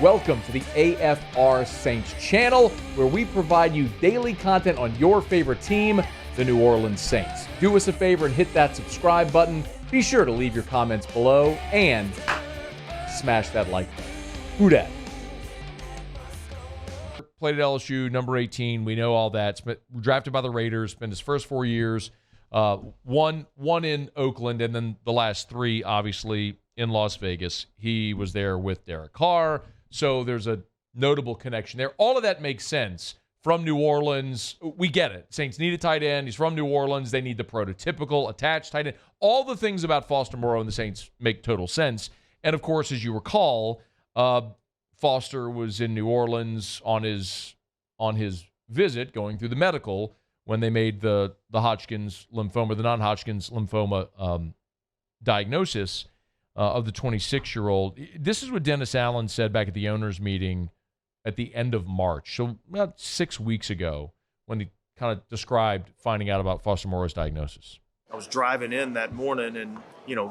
Welcome to the AFR Saints channel, where we provide you daily content on your favorite team, the New Orleans Saints. Do us a favor and hit that subscribe button. Be sure to leave your comments below and smash that like button. Who dat? Played at LSU, number 18. We know all that. Drafted by the Raiders. Spent his first 4 years. One in Oakland, and then the last three, obviously, in Las Vegas. He was there with Derek Carr. So there's a notable connection there. All of that makes sense. From New Orleans, we get it. Saints need a tight end. He's from New Orleans. They need the prototypical attached tight end. All the things about Foster Moreau and the Saints make total sense. And, of course, as you recall, Foster was in New Orleans on his visit, going through the medical, when they made the Hodgkin's lymphoma, the non-Hodgkin's lymphoma diagnosis of the 26-year-old. This is what Dennis Allen said back at the owners' meeting at the end of March, so about 6 weeks ago, when he kind of described finding out about Foster Moreau's diagnosis. I was driving in that morning and,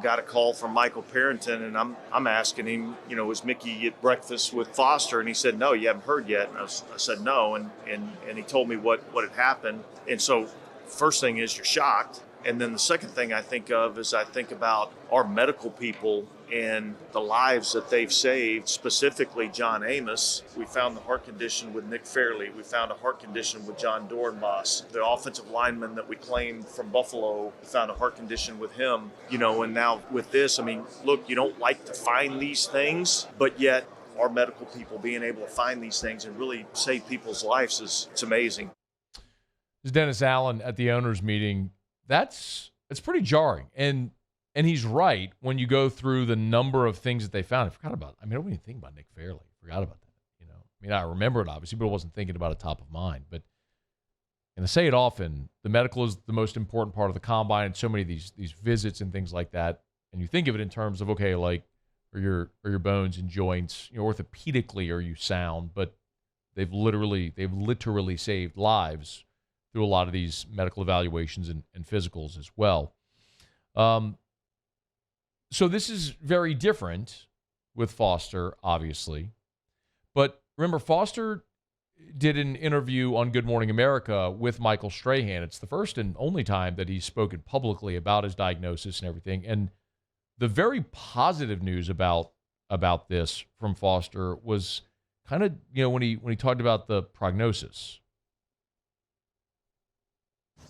got a call from Michael Parrington, and I'm asking him, was Mickey at breakfast with Foster? And he said, no, you haven't heard yet. And I said, no. And he told me what had happened. And so first thing is you're shocked. And then the second thing I think of is I think about our medical people and the lives that they've saved, specifically John Amos. We found the heart condition with Nick Fairley. We found a heart condition with John Dornbos. The offensive lineman that we claimed from Buffalo, we found a heart condition with him. And now with this, look, you don't like to find these things, but yet our medical people being able to find these things and really save people's lives it's amazing. This is Dennis Allen at the owners' meeting. It's pretty jarring. And he's right when you go through the number of things that they found. I forgot about, I don't even think about Nick Fairley. Forgot about that. I remember it obviously, but I wasn't thinking about it top of mind. But, and I say it often, the medical is the most important part of the combine, and so many of these visits and things like that. And you think of it in terms of, okay, like, are your bones and joints, orthopedically are you sound? But they've literally saved lives through a lot of these medical evaluations and physicals as well. So this is very different with Foster, obviously. But remember, Foster did an interview on Good Morning America with Michael Strahan. It's the first and only time that he's spoken publicly about his diagnosis and everything. And the very positive news about this from Foster was kind of, when he talked about the prognosis.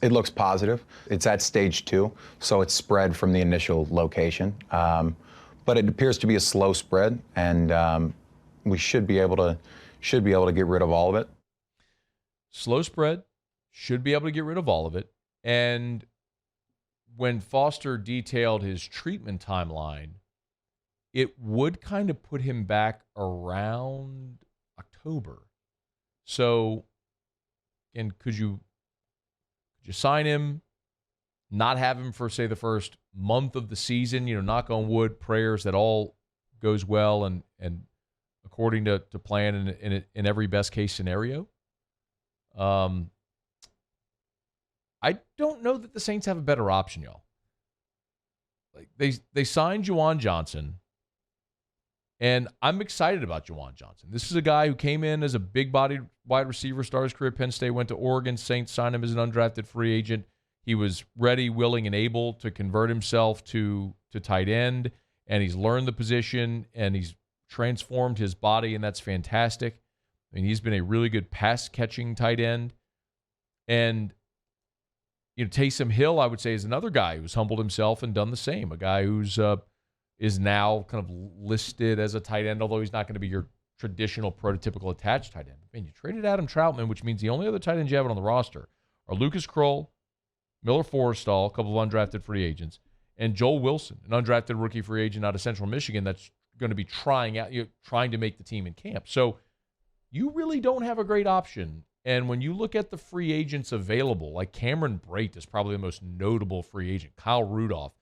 It looks positive. It's at stage 2, so it's spread from the initial location. But it appears to be a slow spread, and we should be able to get rid of all of it. Slow spread, should be able to get rid of all of it. And when Foster detailed his treatment timeline, it would kind of put him back around October. So, and could you sign him, not have him for, say, the first month of the season, knock on wood, prayers that all goes well and according to plan in every best case scenario? I don't know that the Saints have a better option, y'all. Like they signed Juwan Johnson, and I'm excited about Juwan Johnson. This is a guy who came in as a big-bodied wide receiver, started his career at Penn State, went to Oregon. Saints signed him as an undrafted free agent. He was ready, willing, and able to convert himself to tight end, and he's learned the position, and he's transformed his body, and that's fantastic. He's been a really good pass-catching tight end. And, Taysom Hill, I would say, is another guy who's humbled himself and done the same, a guy who's is now kind of listed as a tight end, although he's not going to be your traditional prototypical attached tight end. Man, you traded Adam Troutman, which means the only other tight ends you have on the roster are Lucas Kroll, Miller Forrestall, a couple of undrafted free agents, and Joel Wilson, an undrafted rookie free agent out of Central Michigan that's going to be trying to make the team in camp. So you really don't have a great option. And when you look at the free agents available, like Cameron Brate is probably the most notable free agent, Kyle Rudolph,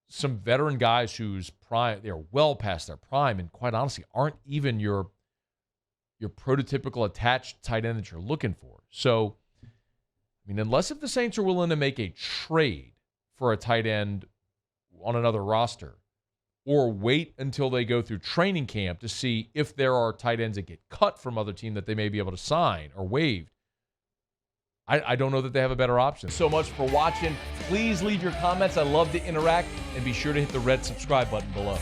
some veteran guys whose prime, they're well past their prime, and quite honestly aren't even your prototypical attached tight end that you're looking for. So, unless if the Saints are willing to make a trade for a tight end on another roster, or wait until they go through training camp to see if there are tight ends that get cut from other team that they may be able to sign or waived. I don't know that they have a better option. So much for watching. Please leave your comments. I love to interact, and be sure to hit the red subscribe button below.